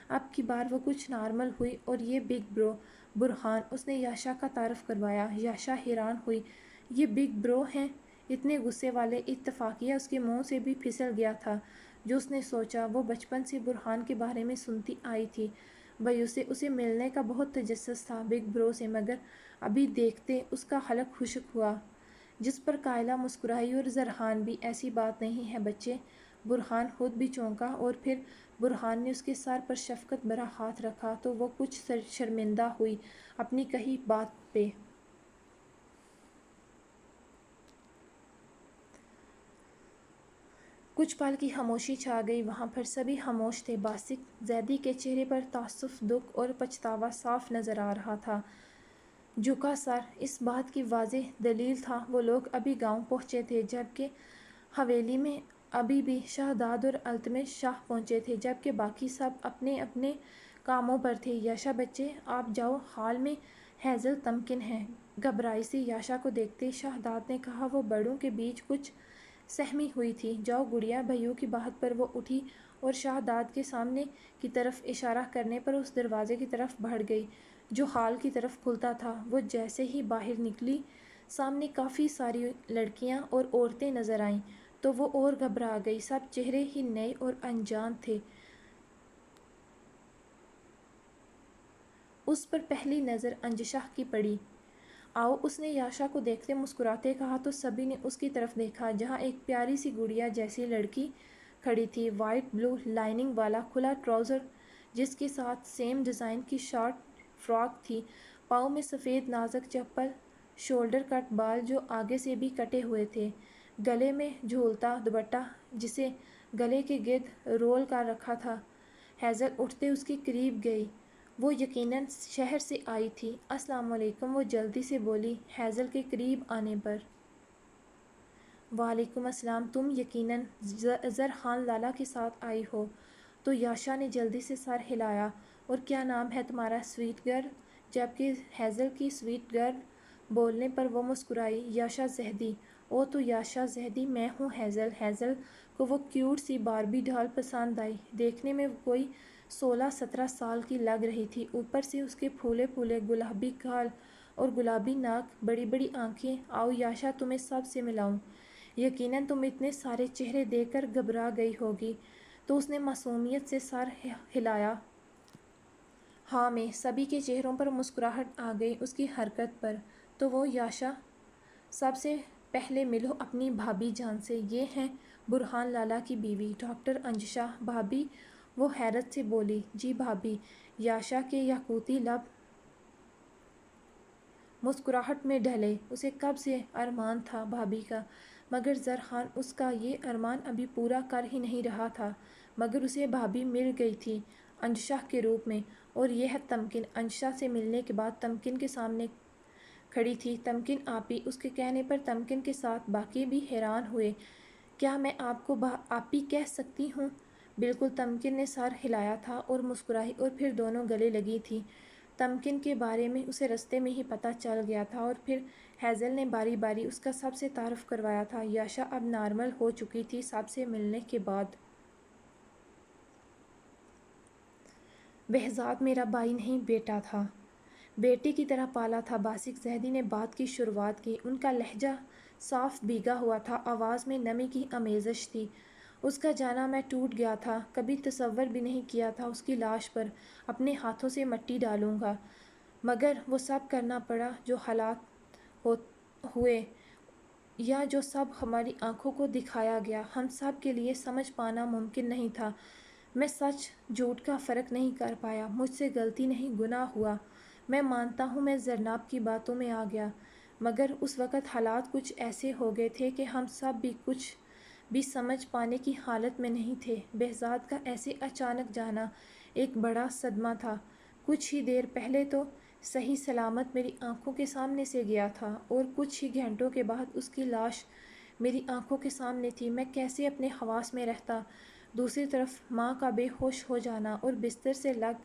اب کی بار وہ کچھ نارمل ہوئی۔ اور یہ بگ برو برہان، اس نے یاشا کا تعارف کروایا۔ یاشا حیران ہوئی، یہ بگ برو ہیں؟ اتنے غصے والے اتفاقیہ اس کے منہ سے بھی پھسل گیا تھا جو اس نے سوچا۔ وہ بچپن سے برہان کے بارے میں سنتی آئی تھی، بھائیوں سے اسے ملنے کا بہت تجسس تھا بگ برو سے، مگر ابھی دیکھتے اس کا حلق خشک ہوا، جس پر قائلہ مسکرائی اور زرحان بھی، ایسی بات نہیں ہے بچے۔ برہان خود بھی چونکا، اور پھر برہان نے اس کے سر پر شفقت بھرا ہاتھ رکھا تو وہ کچھ شرمندہ ہوئی اپنی کہی بات پہ۔ کچھ پل کی خاموشی چھا گئی وہاں پر، سبھی خاموش تھے۔ باسق زیدی کے چہرے پر تاسف، دکھ اور پچھتاوا صاف نظر آ رہا تھا۔ جھکا سر، اس بات کی واضح دلیل تھا وہ لوگ ابھی گاؤں پہنچے تھے، جبکہ حویلی میں ابھی بھی شہزاد اور التمش شاہ پہنچے تھے، جبکہ باقی سب اپنے اپنے کاموں پر تھے۔ یاشا بچے آپ جاؤ، حال میں ہیزل تمکن ہے۔ گھبرائی سے یاشا کو دیکھتے شہزاد نے کہا، وہ بڑوں کے بیچ کچھ سہمی ہوئی تھی۔ جاؤ گڑیا۔ بھائیوں کی بات پر وہ اٹھی اور شہزاد کے سامنے کی طرف اشارہ کرنے پر اس دروازے کی طرف بڑھ گئی جو ہال کی طرف کھلتا تھا۔ وہ جیسے ہی باہر نکلی، سامنے کافی ساری لڑکیاں اور عورتیں نظر آئیں تو وہ اور گھبرا گئی۔ سب چہرے ہی نئے اور انجان تھے۔ اس پر پہلی نظر انجشا کی پڑی۔ آؤ، اس نے یاشا کو دیکھتے مسکراتے کہا تو سبھی نے اس کی طرف دیکھا جہاں ایک پیاری سی گڑیا جیسی لڑکی کھڑی تھی، وائٹ بلو لائننگ والا کھلا ٹراؤزر جس کے ساتھ سیم ڈیزائن کی شارٹ فراک تھی، پاؤں میں سفید نازک چپل، شولڈر کٹ بال جو آگے سے بھی کٹے ہوئے تھے، گلے میں جھولتا دوپٹہ جسے گلے کے گرد رول کر رکھا تھا۔ ہیزل اٹھتے اس کے قریب گئی، وہ یقیناً شہر سے آئی تھی۔ السلام علیکم، وہ جلدی سے بولی ہیزل کے قریب آنے پر۔ وعلیکم السلام، تم یقیناً زرحان لالا کے ساتھ آئی ہو؟ تو یاشا نے جلدی سے سر ہلایا۔ اور کیا نام ہے تمہارا سویٹ گرل؟ جبکہ ہیزل کی سویٹ گرل بولنے پر وہ مسکرائی۔ یاشا زیدی۔ او تو یاشا زیدی، میں ہوں ہیزل۔ ہیزل کو وہ کیوٹ سی باربی ڈال پسند آئی۔ دیکھنے میں وہ کوئی 16-17 سال کی لگ رہی تھی، اوپر سے اس کے پھولے پھولے گلابی گال اور گلابی ناک، بڑی بڑی آنکھیں۔ آؤ یاشا، تمہیں سب سے ملاؤں۔ یقیناً تم اتنے سارے چہرے دیکھ کر گھبرا گئی ہوگی۔ تو اس نے معصومیت سے سر ہلایا۔ ہاں میں۔ سبھی کے چہروں پر مسکراہٹ آ گئی اس کی حرکت پر۔ تو وہ یاشا، سب سے پہلے ملو اپنی بھابھی جان سے، یہ ہیں برہان لالا کی بیوی ڈاکٹر انجشا۔ بھابھی؟ وہ حیرت سے بولی۔ جی بھابھی۔ یاشا کے یاقوتی لب مسکراہٹ میں ڈھلے۔ اسے کب سے ارمان تھا بھابھی کا، مگر زرحان اس کا یہ ارمان ابھی پورا کر ہی نہیں رہا تھا، مگر اسے بھابھی مل گئی تھی انجشا کے روپ میں۔ اور یہ ہے تمکن۔ انجشا سے ملنے کے بعد تمکن کے سامنے کھڑی تھی۔ تمکن آپی، اس کے کہنے پر تمکن کے ساتھ باقی بھی حیران ہوئے۔ کیا میں آپ کو آپی کہہ سکتی ہوں؟ بالکل۔ تمکن نے سر ہلایا تھا اور مسکرائی اور پھر دونوں گلے لگی تھیں۔ تمکن کے بارے میں اسے رستے میں ہی پتہ چل گیا تھا، اور پھر ہیزل نے باری باری اس کا سب سے تعارف کروایا تھا۔ یاشا اب نارمل ہو چکی تھی سب سے ملنے کے بعد۔ بہزاد میرا بھائی نہیں، بیٹا تھا، بیٹے کی طرح پالا تھا۔ باسق زیدی نے بات کی شروعات کی۔ ان کا لہجہ صاف بھیگا ہوا تھا، آواز میں نمی کی آمیزش تھی۔ اس کا جانا میں ٹوٹ گیا تھا، کبھی تصور بھی نہیں کیا تھا اس کی لاش پر اپنے ہاتھوں سے مٹی ڈالوں گا، مگر وہ سب کرنا پڑا جو حالات ہوئے یا جو سب ہماری آنکھوں کو دکھایا گیا، ہم سب کے لیے سمجھ پانا ممکن نہیں تھا۔ میں سچ جھوٹ کا فرق نہیں کر پایا، مجھ سے غلطی نہیں، گناہ ہوا۔ میں مانتا ہوں میں زرناب کی باتوں میں آ گیا، مگر اس وقت حالات کچھ ایسے ہو گئے تھے کہ ہم سب بھی کچھ بھی سمجھ پانے کی حالت میں نہیں تھے۔ بہزاد کا ایسے اچانک جانا ایک بڑا صدمہ تھا۔ کچھ ہی دیر پہلے تو صحیح سلامت میری آنکھوں کے سامنے سے گیا تھا، اور کچھ ہی گھنٹوں کے بعد اس کی لاش میری آنکھوں کے سامنے تھی۔ میں کیسے اپنے حواس میں رہتا؟ دوسری طرف ماں کا بے ہوش ہو جانا اور بستر سے لگ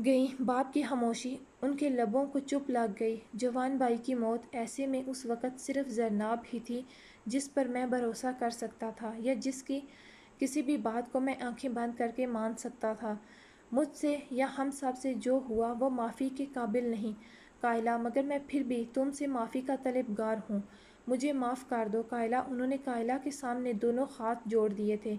گئیں، باپ کی خاموشی ان کے لبوں کو چپ لگ گئی، جوان بھائی کی موت۔ ایسے میں اس وقت صرف زرناب ہی تھی جس پر میں بھروسہ کر سکتا تھا یا جس کی کسی بھی بات کو میں آنکھیں بند کر کے مان سکتا تھا۔ مجھ سے یا ہم سب سے جو ہوا وہ معافی کے قابل نہیں قائلہ، مگر میں پھر بھی تم سے معافی کا طلبگار ہوں۔ مجھے معاف کر دو قائلہ۔ انہوں نے قائلہ کے سامنے دونوں ہاتھ جوڑ دیے تھے۔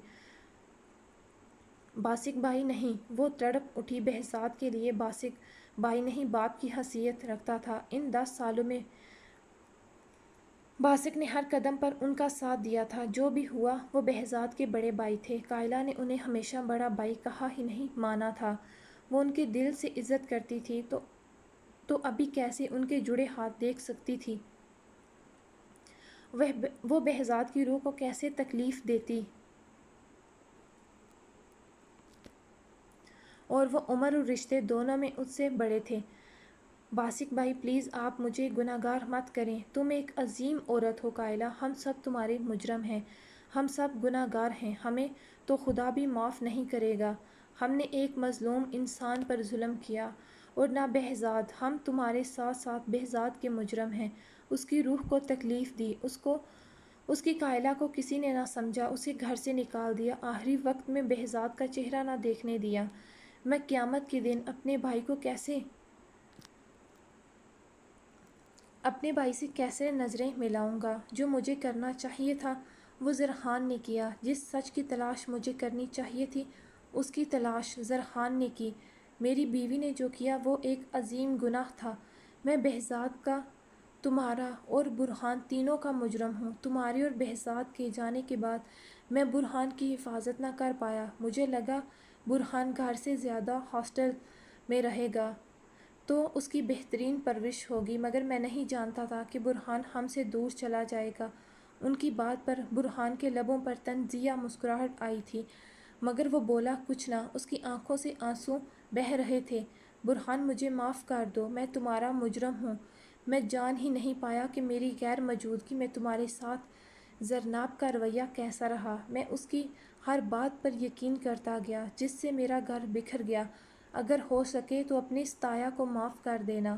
باسق بھائی نہیں، وہ تڑپ اٹھی۔ بہزاد کے لیے باسق بھائی نہیں باپ کی حیثیت رکھتا تھا۔ ان 10 سالوں میں باسق نے ہر قدم پر ان کا ساتھ دیا تھا۔ جو بھی ہوا وہ بہزاد کے بڑے بھائی تھے۔ قائلہ نے انہیں ہمیشہ بڑا بھائی کہا ہی نہیں مانا تھا۔ وہ ان کے دل سے عزت کرتی تھی تو ابھی کیسے ان کے جڑے ہاتھ دیکھ سکتی تھی؟ وہ بہزاد کی روح کو کیسے تکلیف دیتی؟ اور وہ عمر اور رشتے دونوں میں اس سے بڑے تھے۔ باسق بھائی پلیز آپ مجھے گناہگار مت کریں۔ تم ایک عظیم عورت ہو قائلہ، ہم سب تمہارے مجرم ہیں، ہم سب گناہگار ہیں، ہمیں تو خدا بھی معاف نہیں کرے گا۔ ہم نے ایک مظلوم انسان پر ظلم کیا اور نہ بہزاد، ہم تمہارے ساتھ ساتھ بہزاد کے مجرم ہیں۔ اس کی روح کو تکلیف دی، اس کی قائلہ کو کسی نے نہ سمجھا، اسے گھر سے نکال دیا، آخری وقت میں بہزاد کا چہرہ نہ دیکھنے دیا۔ میں قیامت کے دن اپنے بھائی سے کیسے نظریں ملاؤں گا؟ جو مجھے کرنا چاہیے تھا وہ زرخان نے کیا، جس سچ کی تلاش مجھے کرنی چاہیے تھی اس کی تلاش زرخان نے کی۔ میری بیوی نے جو کیا وہ ایک عظیم گناہ تھا۔ میں بہزاد کا، تمہارا اور برہان تینوں کا مجرم ہوں۔ تمہارے اور بہزاد کے جانے کے بعد میں برہان کی حفاظت نہ کر پایا۔ مجھے لگا برہان گھر سے زیادہ ہاسٹل میں رہے گا تو اس کی بہترین پرورش ہوگی، مگر میں نہیں جانتا تھا کہ برہان ہم سے دور چلا جائے گا۔ ان کی بات پر برہان کے لبوں پر طنزیہ مسکراہٹ آئی تھی، مگر وہ بولا کچھ نہ۔ اس کی آنکھوں سے آنسو بہہ رہے تھے۔ برہان مجھے معاف کر دو، میں تمہارا مجرم ہوں۔ میں جان ہی نہیں پایا کہ میری غیر موجودگی میں تمہارے ساتھ زرناب کا رویہ کیسا رہا۔ میں اس کی ہر بات پر یقین کرتا گیا، جس سے میرا گھر بکھر گیا۔ اگر ہو سکے تو اپنی ستایا کو معاف کر دینا۔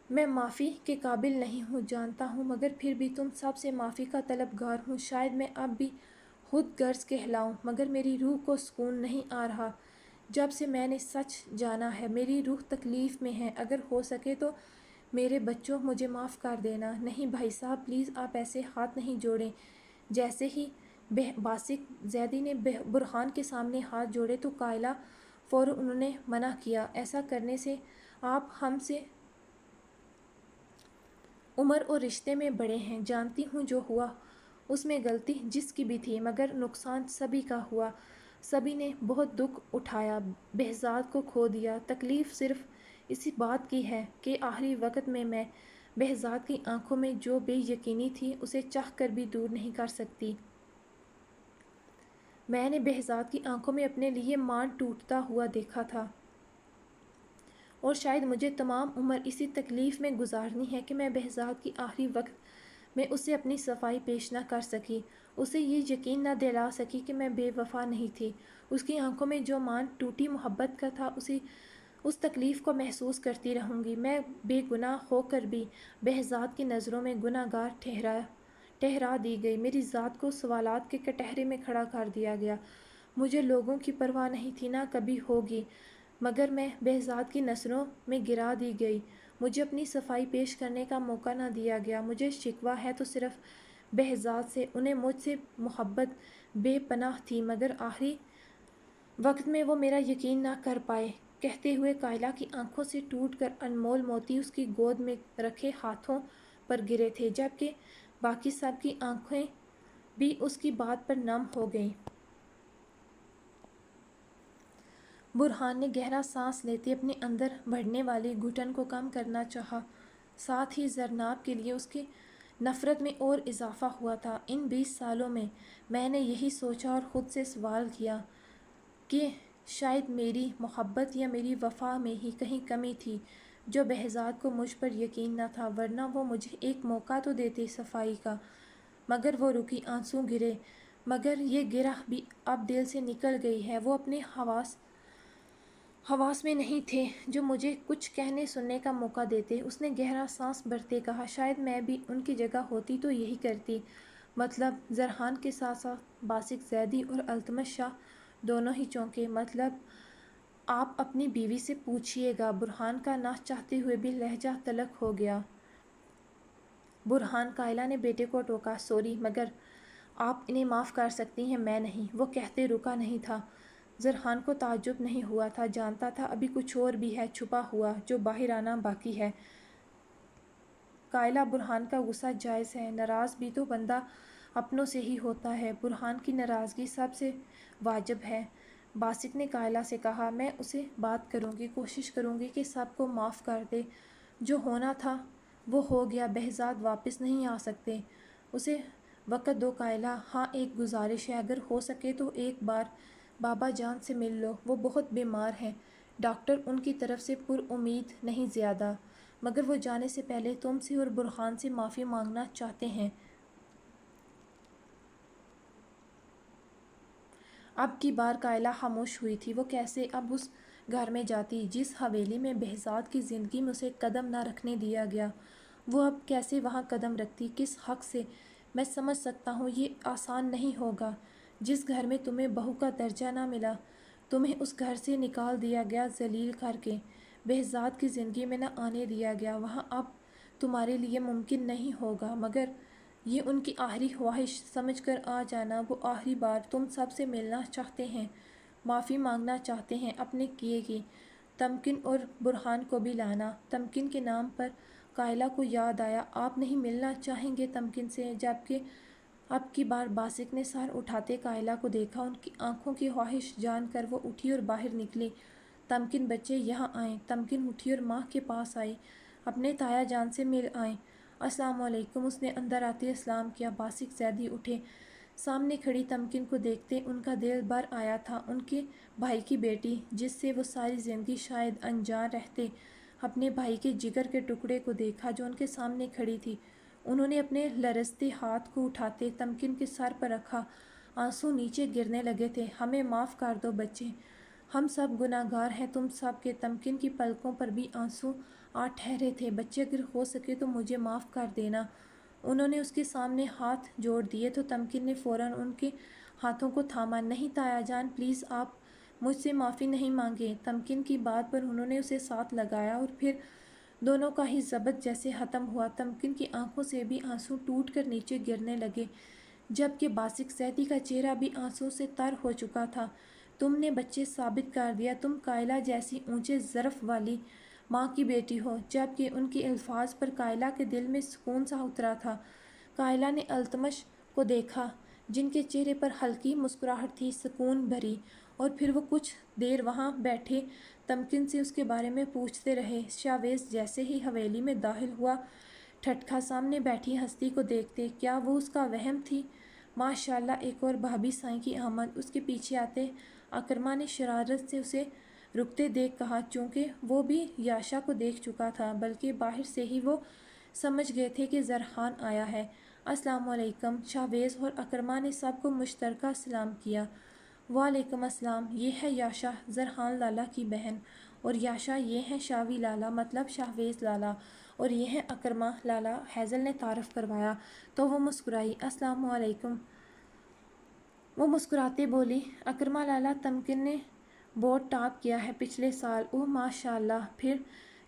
میں معافی کے قابل نہیں ہوں جانتا ہوں، مگر پھر بھی تم سب سے معافی کا طلبگار ہوں۔ شاید میں اب بھی خود غرض کہلاؤں، مگر میری روح کو سکون نہیں آ رہا۔ جب سے میں نے سچ جانا ہے میری روح تکلیف میں ہے۔ اگر ہو سکے تو میرے بچوں مجھے معاف کر دینا۔ نہیں بھائی صاحب پلیز آپ ایسے ہاتھ نہیں جوڑیں۔ جیسے ہی باسق زیدی نے برہان کے سامنے ہاتھ جوڑے تو قائلہ فوراً انہوں نے منع کیا، ایسا کرنے سے آپ ہم سے عمر اور رشتے میں بڑے ہیں۔ جانتی ہوں جو ہوا اس میں غلطی جس کی بھی تھی، مگر نقصان سبھی کا ہوا۔ سبھی نے بہت دکھ اٹھایا، بہزاد کو کھو دیا۔ تکلیف صرف اسی بات کی ہے کہ آخری وقت میں بہزاد کی آنکھوں میں جو بے یقینی تھی اسے چاہ کر بھی دور نہیں کر سکتی۔ میں نے بہزاد کی آنکھوں میں اپنے لیے مان ٹوٹتا ہوا دیکھا تھا، اور شاید مجھے تمام عمر اسی تکلیف میں گزارنی ہے کہ میں بہزاد کی آخری وقت میں اسے اپنی صفائی پیش نہ کر سکی، اسے یہ یقین نہ دلا سکی کہ میں بے وفا نہیں تھی۔ اس کی آنکھوں میں جو مان ٹوٹی محبت کا تھا اس تکلیف کو محسوس کرتی رہوں گی۔ میں بے گناہ ہو کر بھی بہزاد کی نظروں میں گناہ گار ٹھہرا دی گئی۔ میری ذات کو سوالات کے کٹہرے میں کھڑا کر دیا گیا۔ مجھے لوگوں کی پرواہ نہیں تھی، نہ کبھی ہوگی، مگر میں بہزاد کی نظروں میں گرا دی گئی۔ مجھے اپنی صفائی پیش کرنے کا موقع نہ دیا گیا۔ مجھے شکوہ ہے تو صرف بہزاد سے، انہیں مجھ سے محبت بے پناہ تھی، مگر آخری وقت میں وہ میرا یقین نہ کر پائے۔ کہتے ہوئے قائلہ کی آنکھوں سے ٹوٹ کر انمول موتی اس کی گود میں رکھے ہاتھوں پر گرے تھے، جبکہ باقی سب کی آنکھیں بھی اس کی بات پر نم ہو گئیں۔ برہان نے گہرا سانس لیتے اپنے اندر بڑھنے والی گھٹن کو کم کرنا چاہا، ساتھ ہی زرناب کے لیے اس کی نفرت میں اور اضافہ ہوا تھا۔ ان 20 سالوں میں نے یہی سوچا اور خود سے سوال کیا کہ شاید میری محبت یا میری وفا میں ہی کہیں کمی تھی جو بہزاد کو مجھ پر یقین نہ تھا، ورنہ وہ مجھے ایک موقع تو دیتے صفائی کا۔ مگر وہ رکی، آنسو گرے، مگر یہ گرہ بھی اب دل سے نکل گئی ہے۔ وہ اپنے حواس میں نہیں تھے جو مجھے کچھ کہنے سننے کا موقع دیتے۔ اس نے گہرا سانس بھرتے کہا، شاید میں بھی ان کی جگہ ہوتی تو یہی کرتی۔ مطلب؟ زرحان کے ساتھ ساتھ باسق زیدی اور التمش شاہ دونوں ہی چونکے۔ مطلب آپ اپنی بیوی سے پوچھئے گا۔ برہان کا نہ چاہتے ہوئے بھی لہجہ تلخ ہو گیا۔ برہان، قائلہ نے بیٹے کو ٹوکا، سوری مگر آپ انہیں معاف کر سکتی ہیں، میں نہیں۔ وہ کہتے رکا نہیں تھا۔ زرحان کو تعجب نہیں ہوا تھا، جانتا تھا ابھی کچھ اور بھی ہے چھپا ہوا جو باہر آنا باقی ہے۔ قائلہ، برہان کا غصہ جائز ہے، ناراض بھی تو بندہ اپنوں سے ہی ہوتا ہے، برہان کی ناراضگی سب سے واجب ہے۔ باسق نے قائلہ سے کہا، میں اسے بات کروں گی، کوشش کروں گی کہ سب کو معاف کر دے۔ جو ہونا تھا وہ ہو گیا، بہزاد واپس نہیں آ سکتے۔ اسے وقت دو قائلہ۔ ہاں ایک گزارش ہے، اگر ہو سکے تو ایک بار بابا جان سے مل لو، وہ بہت بیمار ہیں۔ ڈاکٹر ان کی طرف سے پر امید نہیں زیادہ، مگر وہ جانے سے پہلے تم سے اور برہان سے معافی مانگنا چاہتے ہیں۔ اب کی بار قائلہ خاموش ہوئی تھی۔ وہ کیسے اب اس گھر میں جاتی جس حویلی میں بہزاد کی زندگی میں اسے قدم نہ رکھنے دیا گیا؟ وہ اب کیسے وہاں قدم رکھتی؟ کس حق سے؟ میں سمجھ سکتا ہوں یہ آسان نہیں ہوگا۔ جس گھر میں تمہیں بہو کا درجہ نہ ملا، تمہیں اس گھر سے نکال دیا گیا ذلیل کر کے، بہزاد کی زندگی میں نہ آنے دیا گیا، وہاں اب تمہارے لیے ممکن نہیں ہوگا، مگر یہ ان کی آخری خواہش سمجھ کر آ جانا۔ وہ آخری بار تم سب سے ملنا چاہتے ہیں، معافی مانگنا چاہتے ہیں اپنے کیے کی۔ تمکن اور برہان کو بھی لانا۔ تمکن کے نام پر قائلہ کو یاد آیا، آپ نہیں ملنا چاہیں گے تمکن سے؟ جبکہ اب کی بار باسق نے سر اٹھاتے قائلہ کو دیکھا، ان کی آنکھوں کی خواہش جان کر وہ اٹھی اور باہر نکلی۔ تمکن بچے یہاں آئیں۔ تمکن اٹھی اور ماں کے پاس آئی، اپنے تایا جان سے مل آئیں۔ السلام علیکم، اس نے اندر آتے اسلام کیا۔ باسق زیدی اٹھے، سامنے کھڑی تمکن کو دیکھتے ان کا دل بھر آیا تھا۔ ان کے بھائی کی بیٹی، جس سے وہ ساری زندگی شاید انجان رہتے، اپنے بھائی کے جگر کے ٹکڑے کو دیکھا جو ان کے سامنے کھڑی تھی۔ انہوں نے اپنے لرزتے ہاتھ کو اٹھاتے تمکن کے سر پر رکھا، آنسو نیچے گرنے لگے تھے۔ ہمیں معاف کر دو بچے، ہم سب گناہ گار ہیں تم سب کے۔ تمکن کی پلکوں پر بھی آنسو آ ٹھہرے تھے۔ بچے، اگر ہو سکے تو مجھے معاف کر دینا۔ انہوں نے اس کے سامنے ہاتھ جوڑ دیے تو تمکن نے فوراً ان کے ہاتھوں کو تھاما۔ نہیں تایا جان، پلیز آپ مجھ سے معافی نہیں مانگیں۔ تمکن کی بات پر انہوں نے اسے ساتھ لگایا اور پھر دونوں کا ہی ضبط جیسے ختم ہوا۔ تمکن کی آنکھوں سے بھی آنسو ٹوٹ کر نیچے گرنے لگے، جبکہ باسق زیدی کا چہرہ بھی آنسو سے تر ہو چکا تھا۔ تم نے بچے ثابت کر دیا، تم قائلہ جیسی اونچے ظرف والی ماں کی بیٹی ہو۔ جبکہ ان کے الفاظ پر قائلہ کے دل میں سکون سا اترا تھا۔ قائلہ نے التمش کو دیکھا، جن کے چہرے پر ہلکی مسکراہٹ تھی، سکون بھری، اور پھر وہ کچھ دیر وہاں بیٹھے تمکن سے اس کے بارے میں پوچھتے رہے۔ شاویز جیسے ہی حویلی میں داخل ہوا، ٹھٹکا سامنے بیٹھی ہستی کو دیکھتے۔ کیا وہ اس کا وہم تھی؟ ماشاءاللہ، ایک اور بھابھی سائیں کی آمد۔ اس کے پیچھے آتے اکرما نے شرارت سے اسے رکتے دیکھ کہا، چونکہ وہ بھی یاشا کو دیکھ چکا تھا، بلکہ باہر سے ہی وہ سمجھ گئے تھے کہ زرحان آیا ہے۔ السلام علیکم۔ شاویز اور اکرما نے سب کو مشترکہ سلام کیا۔ وعلیکم السلام، یہ ہے یاشا، زرحان لالا کی بہن، اور یاشا یہ ہیں شاوی لالا، مطلب شاویز لالا، اور یہ ہیں اکرما لالا، ہیزل نے تعارف کروایا تو وہ مسکرائی۔ السلام علیکم، وہ مسکراتے بولی۔ اکرما لالا، تمکن نے بورڈ ٹاپ کیا ہے پچھلے سال۔ اوہ ماشاءاللہ، پھر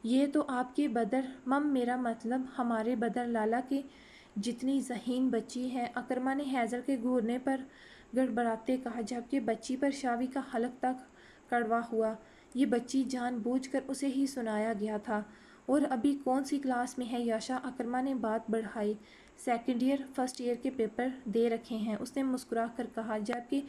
یہ تو آپ کے بدر میرا مطلب ہمارے بدر لالا کے جتنی ذہین بچی ہے، اکرما نے ہیزل کے گھورنے پر گڑبڑاتے کہا، جبکہ بچی پر شاوی کا حلق تک کڑوا ہوا۔ یہ بچی جان بوجھ کر اسے ہی سنایا گیا تھا۔ اور ابھی کون سی کلاس میں ہے یاشا؟ اکرما نے بات بڑھائی۔ سیکنڈ ایئر، فرسٹ ایئر کے پیپر دے رکھے ہیں، اس نے مسکرا کر کہا، جبکہ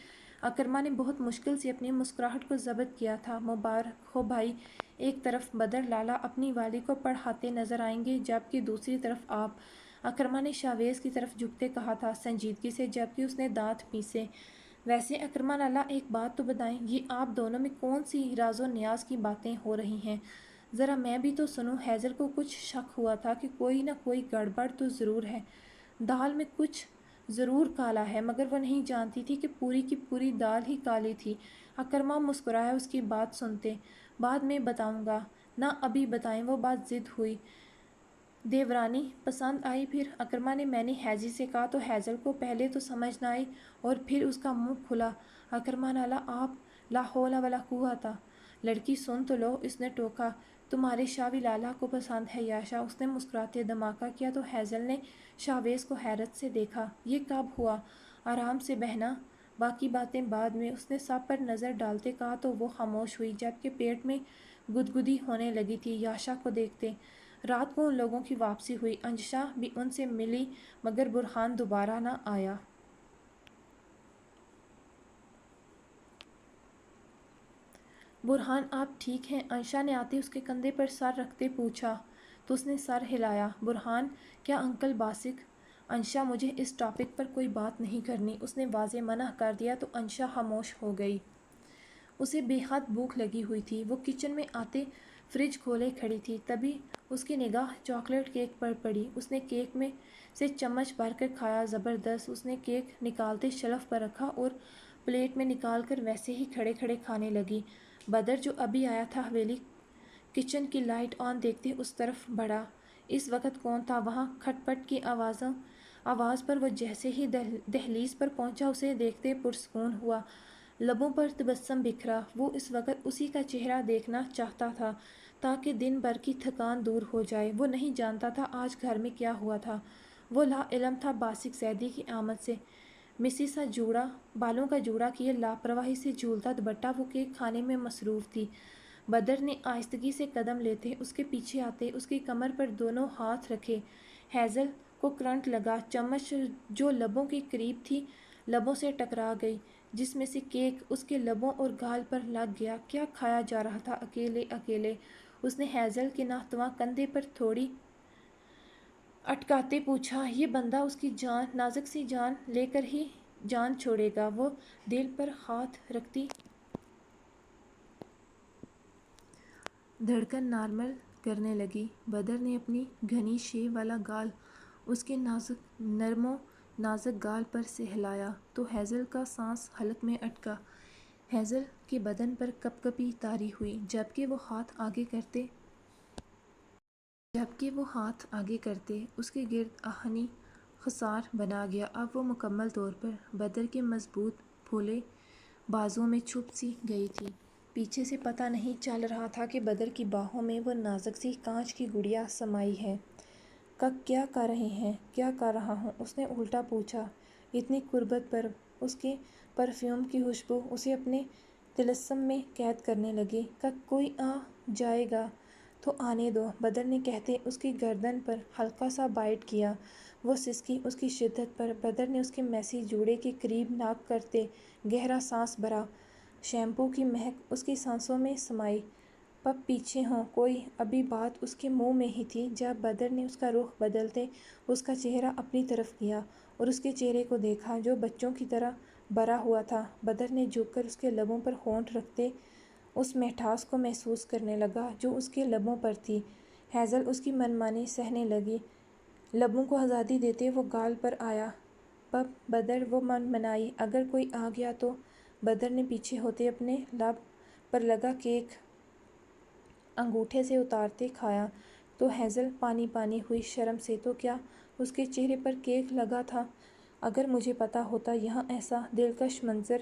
اکرما نے بہت مشکل سے اپنی مسکراہٹ کو ضبط کیا تھا۔ مبارک ہو بھائی۔ ایک طرف بدر لالا اپنی والی کو پڑھاتے نظر آئیں گے، جبکہ دوسری طرف آپ، اکرما نے شاویز کی طرف جھکتے کہا تھا سنجیدگی سے، جبکہ اس نے دانت پیسے۔ ویسے اکرما لالا، ایک بات تو بتائیں، یہ آپ دونوں میں کون سی راز و نیاز کی باتیں ہو رہی ہیں؟ ذرا میں بھی تو سنوں۔ ہیزل کو کچھ شک ہوا تھا کہ کوئی نہ کوئی گڑبڑ تو ضرور ہے، دال میں کچھ ضرور کالا ہے، مگر وہ نہیں جانتی تھی کہ پوری کی پوری دال ہی کالی تھی۔ اکرما مسکرایا اس کی بات سنتے۔ بعد میں بتاؤں گا۔ نہ ابھی بتائیں، وہ بات ضد ہوئی۔ دیورانی پسند آئی پھر؟ اکرما نے میں نے ہیزل سے کہا تو ہیزل کو پہلے تو سمجھ نہ آئی اور پھر اس کا منہ کھلا۔ اکرما نالا آپ لا حول ولا قوت۔ لڑکی سن تو لو، اس نے ٹوکا۔ تمہارے شاوی لالا کو پسند ہے یاشا؟ اس نے مسکراتے دھماکہ کیا تو ہیزل نے شاویز کو حیرت سے دیکھا۔ یہ کب ہوا؟ آرام سے بہنا، باقی باتیں بعد میں، اس نے سب پر نظر ڈالتے کہا تو وہ خاموش ہوئی جبکہ پیٹ میں گدگدی ہونے لگی تھی یاشا کو دیکھتے۔ رات کو ان لوگوں کی واپسی ہوئی۔ انشا بھی ان سے ملی مگر برہان دوبارہ نہ آیا۔ برہان آپ ٹھیک ہیں؟ انشا نے آتے اس کے کندھے پر سر رکھتے پوچھا تو اس نے سر ہلایا۔ برہان کیا انکل باسق؟ انشا مجھے اس ٹاپک پر کوئی بات نہیں کرنی، اس نے واضح منع کر دیا تو انشا خاموش ہو گئی۔ اسے بے حد بھوک لگی ہوئی تھی۔ وہ کچن میں آتے فریج کھولے کھڑی تھی، تبھی اس کی نگاہ چاکلیٹ کیک پر پڑی۔ اس نے کیک میں سے چمچ بھر کر کھایا۔ زبردست۔ اس نے کیک نکالتے شیلف پر رکھا اور پلیٹ میں نکال کر ویسے ہی کھڑے کھڑے کھانے لگی۔ بدر جو ابھی آیا تھا حویلی کچن کی لائٹ آن دیکھتے اس طرف بڑھا۔ اس وقت کون تھا وہاں؟ کھٹ پٹ کی آواز پر وہ جیسے ہی دہلیز پر پہنچا اسے دیکھتے پرسکون ہوا، لبوں پر تبسم بکھرا۔ وہ اس وقت اسی کا چہرہ دیکھنا چاہتا تھا تاکہ دن بھر کی تھکان دور ہو جائے۔ وہ نہیں جانتا تھا آج گھر میں کیا ہوا تھا۔ وہ لا علم تھا باسق زیدی کی آمد سے۔ مسز سا بالوں کا جوڑا کیے لاپرواہی سے جھولتا دوپٹہ، وہ کیک کھانے میں مصروف تھی۔ بدر نے آہستگی سے قدم لیتے اس کے پیچھے آتے اس کی کمر پر دونوں ہاتھ رکھے۔ ہیزل کو کرنٹ لگا، چمچ جو لبوں کے قریب تھی لبوں سے ٹکرا گئی، جس میں سے کیک اس کے لبوں اور گال پر لگ گیا۔ کیا کھایا جا رہا تھا اکیلے اکیلے؟ اس نے ہیزل کے ناتواں کندھے پر تھوڑی اٹکاتے پوچھا۔ یہ بندہ اس کی جان، نازک سی جان لے کر ہی جان چھوڑے گا۔ وہ دل پر ہاتھ رکھتی دھڑکن نارمل کرنے لگی۔ بدر نے اپنی گھنی شیو والا گال اس کے نرم و نازک گال پر سے ہلایا تو ہیزل کا سانس حلق میں اٹکا۔ ہیزل کے بدن پر کپ کپی طاری ہوئی جبکہ وہ ہاتھ آگے کرتے اس کے گرد آہنی خسار بنا گیا۔ اب وہ مکمل طور پر بدر کے مضبوط پھولے بازوؤں میں چھپ سی گئی تھی۔ پیچھے سے پتہ نہیں چل رہا تھا کہ بدر کی باہوں میں وہ نازک سی کانچ کی گڑیا سمائی ہے۔ کیا کر رہے ہیں؟ کیا کر رہا ہوں؟ اس نے الٹا پوچھا۔ اتنی قربت پر اس کے پرفیوم کی خوشبو اسے اپنے طلسم میں قید کرنے لگی۔ کوئی آ جائے گا تو آنے دو، بدر نے کہتے اس کی گردن پر ہلکا سا بائٹ کیا۔ وہ سسکی اس کی شدت پر۔ بدر نے اس کے میسی جوڑے کے قریب ناک کرتے گہرا سانس بھرا۔ شیمپو کی مہک اس کی سانسوں میں سمائی۔ پپ پیچھے ہوں کوئی؟ ابھی بات اس کے منہ میں ہی تھی جب بدر نے اس کا رخ بدلتے اس کا چہرہ اپنی طرف کیا اور اس کے چہرے کو دیکھا جو بچوں کی طرح بھرا ہوا تھا۔ بدر نے جھک کر اس کے لبوں پر ہونٹ رکھتے اس مٹھاس کو محسوس کرنے لگا جو اس کے لبوں پر تھی۔ ہیزل اس کی منمانی سہنے لگی۔ لبوں کو آزادی دیتے وہ گال پر آیا۔ پپ بدر، وہ منمنائی۔ اگر کوئی آ گیا تو؟ بدر نے پیچھے ہوتے اپنے لب پر لگا کیک انگوٹھے سے اتارتے کھایا تو ہیزل پانی پانی ہوئی شرم سے۔ تو کیا اس کے چہرے پر کیک لگا تھا؟ اگر مجھے پتہ ہوتا یہاں ایسا دلکش منظر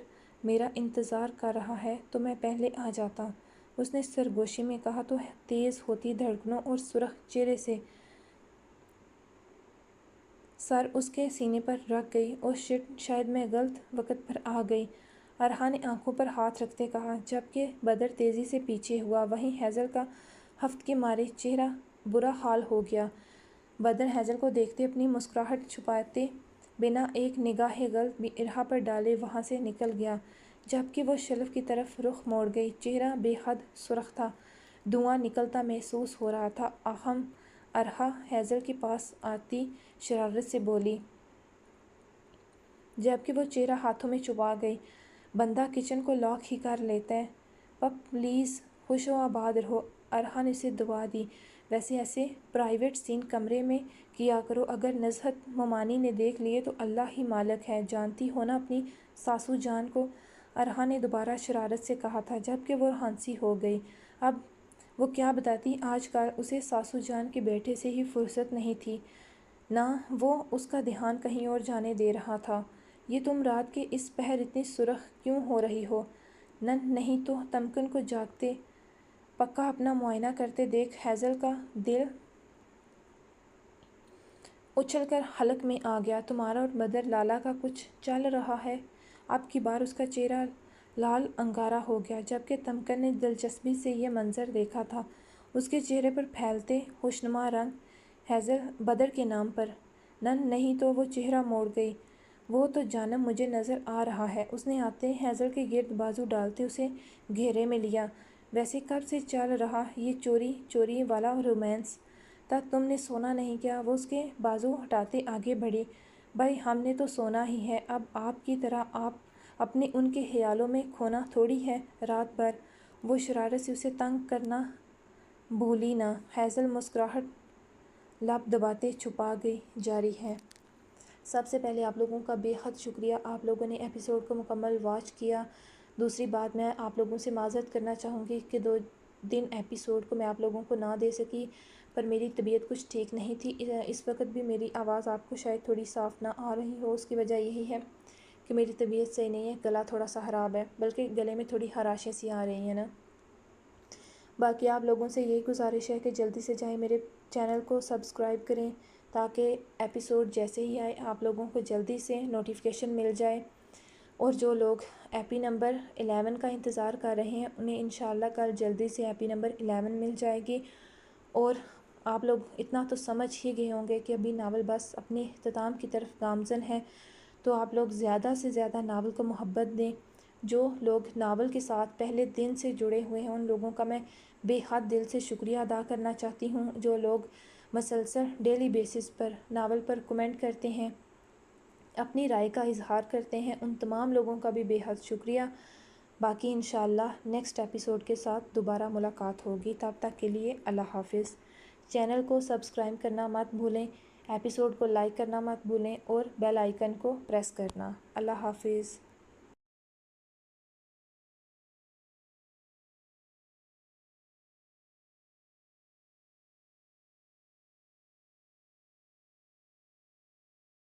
میرا انتظار کر رہا ہے تو میں پہلے آ جاتا، اس نے سرگوشی میں کہا تو تیز ہوتی دھڑکنوں اور سرخ چہرے سے سر اس کے سینے پر رکھ گئی۔ اوہ شٹ، شاید میں غلط وقت پر آ گئی، ارحا نے آنکھوں پر ہاتھ رکھتے کہا جبکہ بدر تیزی سے پیچھے ہوا۔ وہیں ہیزل کا ہفت کے مارے چہرہ برا حال ہو گیا۔ بدر ہیزل کو دیکھتے اپنی مسکراہٹ چھپاتے بنا ایک نگاہ غلط بھی ارحا پر ڈالے وہاں سے نکل گیا جبکہ وہ شیلف کی طرف رخ موڑ گئی۔ چہرہ بے حد سرخ تھا، دھواں نکلتا محسوس ہو رہا تھا۔ اہم ارحا ہیزل کے پاس آتی شرارت سے بولی جبکہ وہ چہرہ ہاتھوں میں چھپا گئی، بندہ کچن کو لاک ہی کر لیتا ہے۔ پپ پلیز خوش و آباد رہو، ارحا نے اسے دعا دی۔ ویسے ایسے پرائیویٹ سین کمرے میں کیا کرو، اگر نزہت ممانی نے دیکھ لیے تو اللہ ہی مالک ہے، جانتی ہو نا اپنی ساسو جان کو، ارحا نے دوبارہ شرارت سے کہا تھا جبکہ وہ ہنسی ہو گئی۔ اب وہ کیا بتاتی، آج کل اسے ساسو جان کے بیٹے سے ہی فرصت نہیں تھی، نہ وہ اس کا دھیان کہیں اور جانے دے رہا تھا۔ یہ تم رات کے اس پہر اتنی سرخ کیوں ہو رہی ہو؟ نہیں تو تمکن کو جاگتے پکا اپنا معائنہ کرتے دیکھ ہیزل کا دل اچھل کر حلق میں آ گیا۔ تمہارا اور مدر لالا کا کچھ چل رہا ہے؟ اب کی بار اس کا چہرہ لال انگارا ہو گیا، جبکہ تمکن نے دلچسپی سے یہ منظر دیکھا تھا۔ اس کے چہرے پر پھیلتے خوشنما رنگ ہیزل بدر کے نام پر۔ نہیں تو وہ چہرہ موڑ گئی۔ وہ تو جانم مجھے نظر آ رہا ہے۔ اس نے آتے ہیزل کے گرد بازو ڈالتے اسے گھیرے میں لیا۔ ویسے کب سے چل رہا یہ چوری چوری والا رومانس؟ تک تم نے سونا نہیں کیا؟ وہ اس کے بازو ہٹاتے آگے بڑھی۔ بھائی ہم نے تو سونا ہی ہے، اب آپ کی طرح آپ اپنے ان کے خیالوں میں کھونا تھوڑی ہے رات بھر۔ وہ شرارت سے اسے تنگ کرنا بھولی نہ۔ ہیزل مسکراہٹ لب دباتے چھپا گئی۔ جاری ہے۔ سب سے پہلے آپ لوگوں کا بے حد شکریہ، آپ لوگوں نے ایپیسوڈ کو مکمل واچ کیا۔ دوسری بات میں آپ لوگوں سے معذرت کرنا چاہوں گی کہ 2 دن ایپیسوڈ کو میں آپ لوگوں کو نہ دے سکی، پر میری طبیعت کچھ ٹھیک نہیں تھی۔ اس وقت بھی میری آواز آپ کو شاید تھوڑی صاف نہ آ رہی ہو، اس کی وجہ یہی ہے کہ میری طبیعت صحیح نہیں ہے، گلا تھوڑا سا خراب ہے، بلکہ گلے میں تھوڑی خراشیں سی آ رہی ہیں نا۔ باقی آپ لوگوں سے یہی گزارش ہے کہ جلدی سے جائیں میرے چینل کو سبسکرائب کریں، تاکہ ایپیسوڈ جیسے ہی آئے آپ لوگوں کو جلدی سے نوٹیفیکیشن مل جائے۔ اور جو لوگ ایپی نمبر 11 کا انتظار کر رہے ہیں انہیں انشاءاللہ کل جلدی سے ایپی نمبر 11 مل جائے گی۔ اور آپ لوگ اتنا تو سمجھ ہی گئے ہوں گے کہ ابھی ناول بس اپنے اختتام کی طرف گامزن ہے، تو آپ لوگ زیادہ سے زیادہ ناول کو محبت دیں۔ جو لوگ ناول کے ساتھ پہلے دن سے جڑے ہوئے ہیں ان لوگوں کا میں بے حد دل سے شکریہ ادا کرنا چاہتی ہوں۔ جو لوگ مسلسل ڈیلی بیسس پر ناول پر کمنٹ کرتے ہیں، اپنی رائے کا اظہار کرتے ہیں، ان تمام لوگوں کا بھی بے حد شکریہ۔ باقی انشاءاللہ نیکسٹ ایپیسوڈ کے ساتھ دوبارہ ملاقات ہوگی، تب تک کے لیے اللہ حافظ۔ چینل کو سبسکرائب کرنا مت بھولیں، ایپیسوڈ کو لائک کرنا مت بھولیں اور بیل آئیکن کو پریس کرنا۔ اللہ حافظ۔